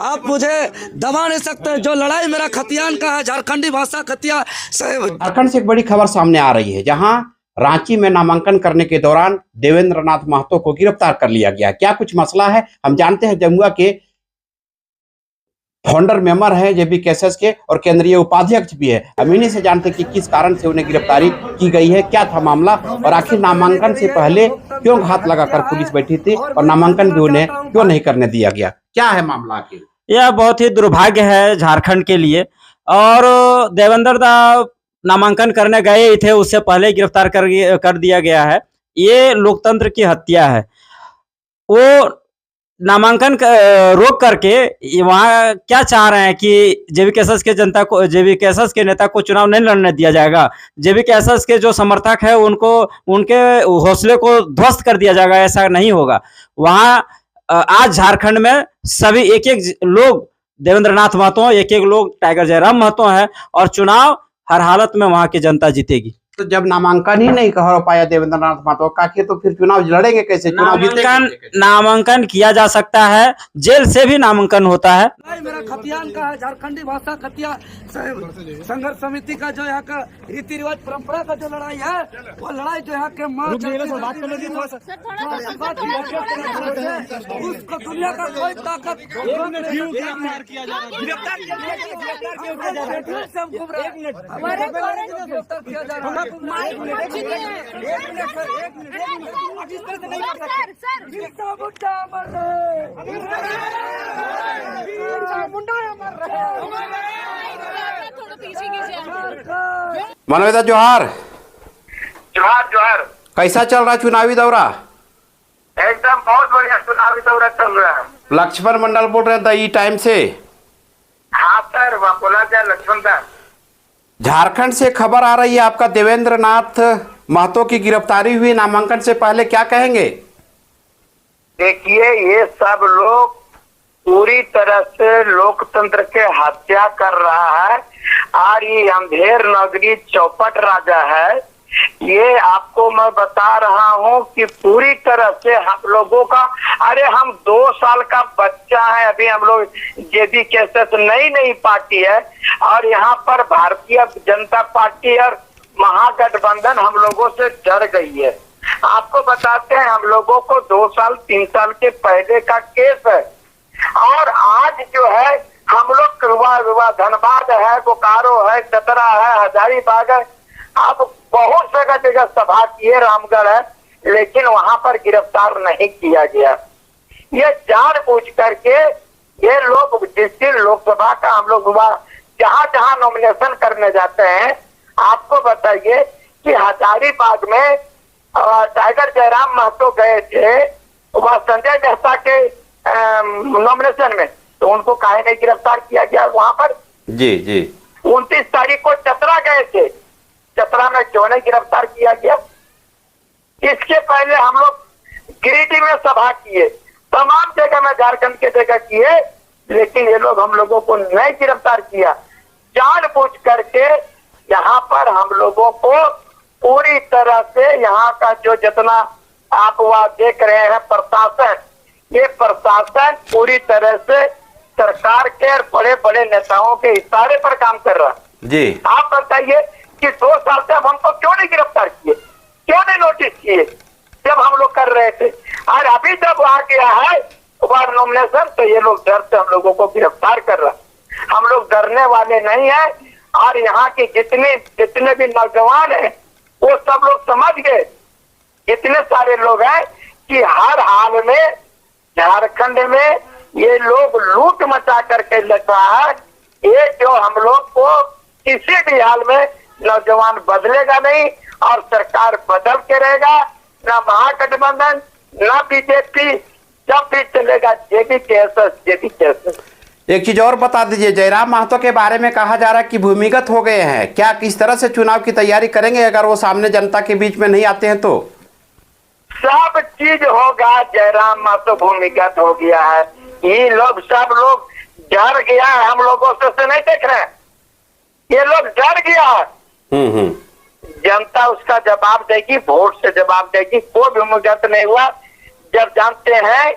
आप मुझे दबा नहीं सकते। जो लड़ाई मेरा खतियान का है, झारखंडी भाषा खतिया से। झारखंड से एक बड़ी खबर सामने आ रही है, जहां रांची में नामांकन करने के दौरान देवेंद्र नाथ महतो को गिरफ्तार कर लिया गया। क्या कुछ मसला है, हम जानते हैं। जमुआ के फाउंडर मेंबर हैं जेबी कैसेस के और केंद्रीय उपाध्यक्ष भी है। हम इन्हीं से जानते हैं कि किस कारण से उन्हें गिरफ्तारी की गई है, क्या था मामला, और आखिर नामांकन से पहले क्यों घात लगाकर पुलिस बैठी थी और नामांकन भी उन्हें क्यों नहीं करने दिया गया। क्या है मामला आखिर? यह बहुत ही दुर्भाग्य है झारखंड के लिए। और देवेंद्र दा नामांकन करने गए ही थे, उससे पहले गिरफ्तार कर दिया गया है। ये लोकतंत्र की हत्या है। वो नामांकन रोक करके वहाँ क्या चाह रहे हैं कि जेबी कैसेस के नेता को चुनाव नहीं लड़ने दिया जाएगा। जेबी कैसेस के जो समर्थक है उनको उनके हौसले को ध्वस्त कर दिया जाएगा, ऐसा नहीं होगा। वहाँ आज झारखंड में सभी एक एक लोग देवेंद्र नाथ महतो, एक एक लोग टाइगर जयराम महतो हैं, और चुनाव हर हालत में वहाँ की जनता जीतेगी। तो जब नामांकन ही नहीं हो पाया देवेंद्र नाथ महतो का, तो फिर चुनाव लड़ेंगे कैसे? नामांकन किया जा सकता है, जेल से भी नामांकन होता है। मेरा खतियान का है, झारखंडी भाषा खतिया संघर्ष समिति का जो यहाँ का रीति रिवाज परंपरा का जो लड़ाई है, वो लड़ाई जो यहाँ के उसको दुनिया का कोई ताकत मनवेदा जोहार। जोहार जोहार। कैसा चल रहा चुनावी दौरा? एकदम बहुत बढ़िया चुनावी दौरा चल रहा है। लक्ष्मण मंडल बोल रहे थे ई टाइम से। हाँ सर, बोला जाए लक्ष्मण सर। झारखंड से खबर आ रही है आपका देवेंद्र नाथ महतो की गिरफ्तारी हुई नामांकन से पहले, क्या कहेंगे? देखिए, ये सब लोग पूरी तरह से लोकतंत्र के हत्या कर रहा है और ये अंधेर नगरी चौपट राजा है। ये आपको मैं बता रहा हूँ कि पूरी तरह से हम लोगों का, अरे हम 2 साल का बच्चा है, अभी हम लोग जेबी कैसेस नई पार्टी है और यहाँ पर भारतीय जनता पार्टी और महागठबंधन हम लोगों से डर गई है। आपको बताते हैं, हम लोगों को 2 साल 3 साल के पहले का केस है और आज जो है हम लोग धनबाद है, बोकारो है, चतरा है, हजारीबाग है, अब बहुत जगह सभा किए, रामगढ़ है, लेकिन वहां पर गिरफ्तार नहीं किया गया। ये जानबूझ करके ये लोग, जिस दिन लोकसभा का हम लोग जहां नॉमिनेशन करने जाते हैं, आपको बताइए कि हजारीबाग में टाइगर जयराम महतो गए थे वह संजय मेहता के नॉमिनेशन में, तो उनको काहे नहीं गिरफ्तार किया गया वहां पर? जी 29 तारीख को चतरा गए थे, चतरा में क्यों नहीं गिरफ्तार किया गया? इसके पहले हम लोग गिरिडीह में सभा किए, तमाम जगह में झारखंड के जगह किए, लेकिन ये लोग हम लोगों को नहीं गिरफ्तार किया। जानबूझ करके यहाँ पर हम लोगों को पूरी तरह से यहाँ का जो जितना आप वहाँ देख रहे हैं प्रशासन, ये प्रशासन पूरी तरह से सरकार के और बड़े बड़े नेताओं के इशारे पर काम कर रहा है। जी आप बताइए कि 2 साल से अब हमको क्यों नहीं गिरफ्तार किए, क्यों नहीं नोटिस किए जब हम लोग कर रहे थे? और अभी जब आ गया है बार नॉमिनेशन, तो ये लोग डर से हम लोगों को गिरफ्तार कर रहा है। हम लोग डरने वाले नहीं है और यहाँ के जितने भी नौजवान हैं वो सब लोग समझ गए, इतने सारे लोग हैं कि हर हाल में झारखंड में ये लोग लूट मचा करके लग रहा है। ये जो हम लोग को किसी भी हाल में नौजवान बदलेगा नहीं और सरकार बदल के रहेगा, ना महागठबंधन ना बीजेपी, जब भी चलेगा जेबी कैसेस। एक चीज और बता दीजिए, जयराम महतो के बारे में कहा जा रहा है कि भूमिगत हो गए हैं, क्या किस तरह से चुनाव की तैयारी करेंगे अगर वो सामने जनता के बीच में नहीं आते हैं? तो सब चीज होगा, जयराम महतो भूमिगत हो गया है, ये लोग सब लोग डर गया है, हम लोगों से नहीं देख रहे हैं, ये लोग डर गया है। जनता उसका जवाब देगी, वोट से जवाब देगी। कोई भूमिगत नहीं हुआ जब जानते हैं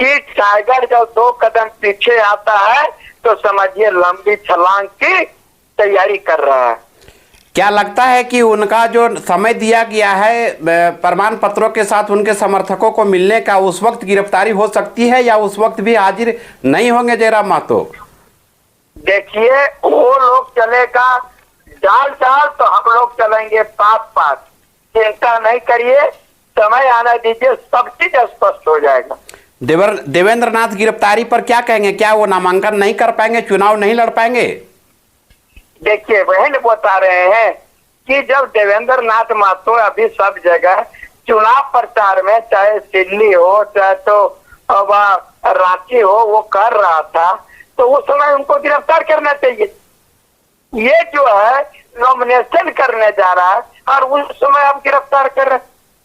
कि टाइगर जब 2 कदम पीछे आता है तो समझिए लंबी छलांग की तैयारी कर रहा है। क्या लगता है कि उनका जो समय दिया गया है प्रमाण पत्रों के साथ उनके समर्थकों को मिलने का, उस वक्त गिरफ्तारी हो सकती है या उस वक्त भी हाजिर नहीं होंगे जयराम महतो? देखिए, वो लोग चलेगा डाल तो हम लोग चलेंगे पास। चिंता नहीं करिए, समय आने दीजिए, सब चीज स्पष्ट हो जाएगा। देवेंद्र नाथ गिरफ्तारी पर क्या कहेंगे? क्या वो नामांकन नहीं कर पाएंगे, चुनाव नहीं लड़ पाएंगे? देखिए, वही बता रहे हैं कि जब देवेंद्र नाथ महतो अभी सब जगह चुनाव प्रचार में, चाहे दिल्ली हो चाहे तो रांची हो, वो कर रहा था, तो उस समय उनको गिरफ्तार करना चाहिए। ये जो है नॉमिनेशन करने जा रहा है और उस समय आप गिरफ्तार कर रहे,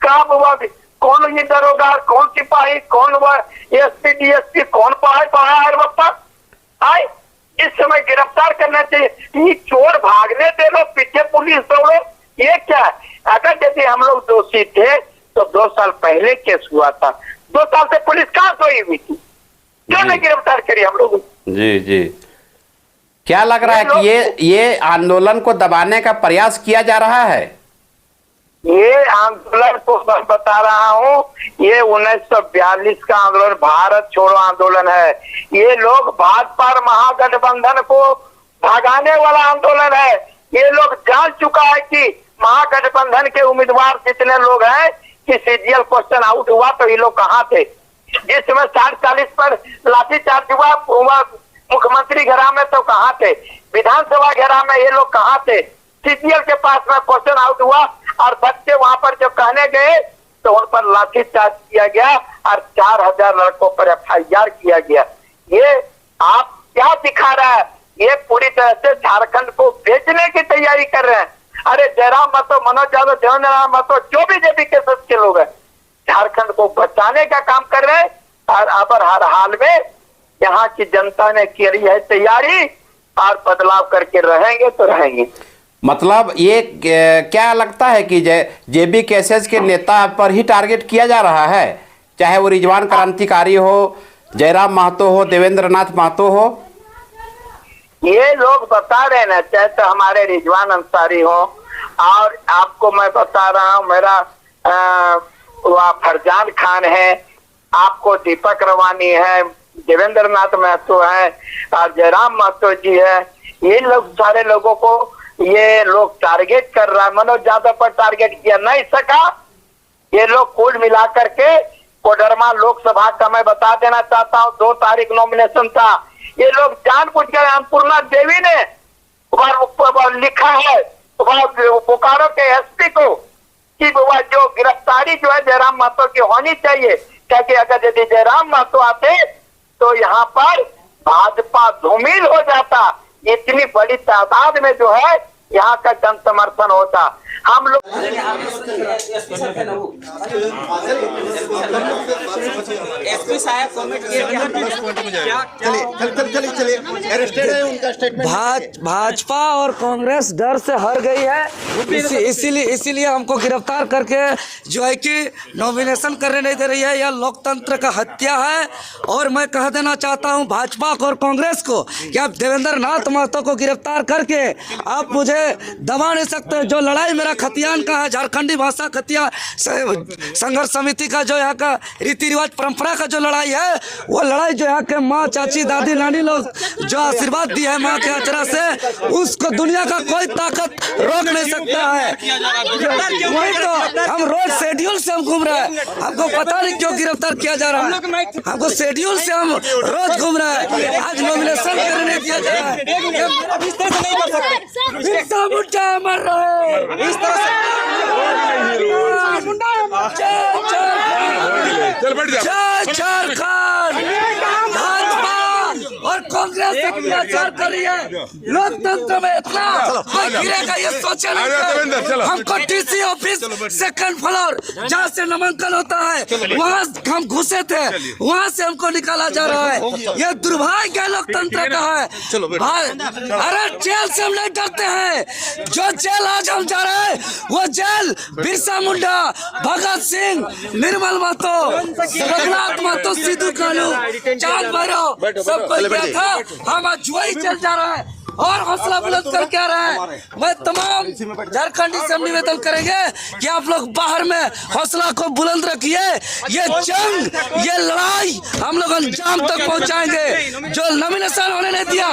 कहाँ हुआ? कौन ये दरोगा, कौन सिपाही, कौन हुआ एसपी डीएसपी, कौन पढ़ा है बप्पा? आए इस समय गिरफ्तार करना चाहिए। ये चोर भागने दे लो, पीछे पुलिस दौड़ो, ये क्या है? अगर यदि हम लोग दोषी थे तो 2 साल पहले केस हुआ था, 2 साल से पुलिस कहाँ सोई हुई थी? क्यों नहीं गिरफ्तार करी हम लोग? जी जी, क्या लग रहा है कि ये आंदोलन को दबाने का प्रयास किया जा रहा है? ये आंदोलन को मैं बता रहा हूँ, ये 1942 का आंदोलन, भारत छोड़ो आंदोलन है। ये लोग भाजपा और महागठबंधन को भगाने वाला आंदोलन है। ये लोग जान चुका है कि महागठबंधन के उम्मीदवार जितने लोग हैं कि सीजीएल क्वेश्चन आउट हुआ तो ये लोग कहाँ थे? जिस समय 60-40 पर लाठीचार्ज हुआ मुख्यमंत्री घेरा में तो कहाँ थे? विधानसभा घेरा में ये लोग कहाँ थे? सीजीएल के पास में क्वेश्चन आउट हुआ और बच्चे वहां पर जब कहने गए तो उन पर लाठीचार्ज किया गया और 4000 लड़कों पर FIR किया गया। ये आप क्या दिखा रहा है? ये पूरी तरह से झारखंड को बेचने की तैयारी कर रहे हैं। अरे जयराम महतो, मनोज यादव, देवेंद्र महतो, जो बीजेपी के सदस्य लोग हैं, झारखंड को बचाने का काम कर रहे हैं और अब हर हाल में यहाँ की जनता ने की है तैयारी और बदलाव करके रहेंगे तो रहेंगे। मतलब ये क्या लगता है कि जेबी केसेस के नेता पर ही टारगेट किया जा रहा है, चाहे वो रिजवान क्रांतिकारी हो, जयराम महतो हो, देवेंद्र नाथ महतो हो? ये लोग बता रहे ना, चाहे तो हमारे रिजवान अंसारी हो, और आपको मैं बता रहा हूँ मेरा वह फरजान खान है, आपको दीपक रवानी है, देवेंद्र नाथ महतो है और जयराम महतो जी है। ये लोग सारे लोगों को ये लोग टारगेट कर रहा है। मनोज यादव पर टारगेट किया नहीं सका। ये लोग कुल मिलाकर के कोडरमा लोकसभा का मैं बता देना चाहता हूँ, 2 तारीख नॉमिनेशन था। ये लोग जानबूझकर अन्नपूर्णा देवी ने लिखा है बोकारो के एसपी को कि वह जो गिरफ्तारी जो है जयराम महतो की होनी चाहिए, क्योंकि अगर यदि जयराम महतो आते तो यहाँ पर भाजपा धूमिल हो जाता। इतनी बड़ी तादाद में जो है यहाँ का जन समर्थन होता। हम लोग एसपी साहब कमेंट भाजपा और कांग्रेस डर से हार गई है, इसीलिए हमको गिरफ्तार करके जो है कि नॉमिनेशन करने नहीं दे रही है। यह लोकतंत्र का हत्या है। और मैं कह देना चाहता हूं भाजपा और कांग्रेस को कि आप देवेंद्र नाथ महतो को गिरफ्तार करके आप मुझे दबा नहीं सकते। जो लड़ाई मेरा खतियान का है, झारखंडी भाषा खतिया संघर्ष समिति का जो यहाँ का रीति रिवाज परंपरा का जो लड़ाई है, वो लड़ाई जो यहाँ के माँ, चाची, दादी, नानी लोग जो आशीर्वाद दिया है माँ के अचरा से, उसको दुनिया का कोई ताकत रोक नहीं सकता है। वही तो हम रोज शेड्यूल से हम घूम रहे हैं, हमको पता नहीं क्यों गिरफ्तार किया जा रहा है। हमको शेड्यूल से हम रोज घूम रहे हैं, आज नॉमिनेशन करने दिया जा रहा है। मर रहे इस तरह झारखंड भाजपा और कांग्रेस अत्याचार कर रही है। लोकतंत्र में इतना कोई गिरेगा ये सोचे नहीं थे। हमको डीसी ऑफिस सेकंड फ्लोर जहाँ से नामांकन होता है वहाँ हम घुसे थे, वहाँ से हमको निकाला जा रहा है। ये दुर्भाग्य लोकतंत्र का है। अरे जेल से हम नहीं डरते हैं। जो जेल आज हम जा रहे हैं वो जेल बिरसा मुंडा, भगत सिंह, निर्मल महतो, रघुनाथ महतो, सिद्धू कानू, चांद भैरव सबको किया था। हम आज वही जेल जा रहा है और हौसला बुलंद करके आ रहा है। मैं तमाम झारखंडी से निवेदन करेंगे कि आप लोग बाहर में हौसला को बुलंद रखिए। ये जंग, ये लड़ाई हम लोग अंजाम तक पहुंचाएंगे। जो नॉमिनेशन होने नहीं दिया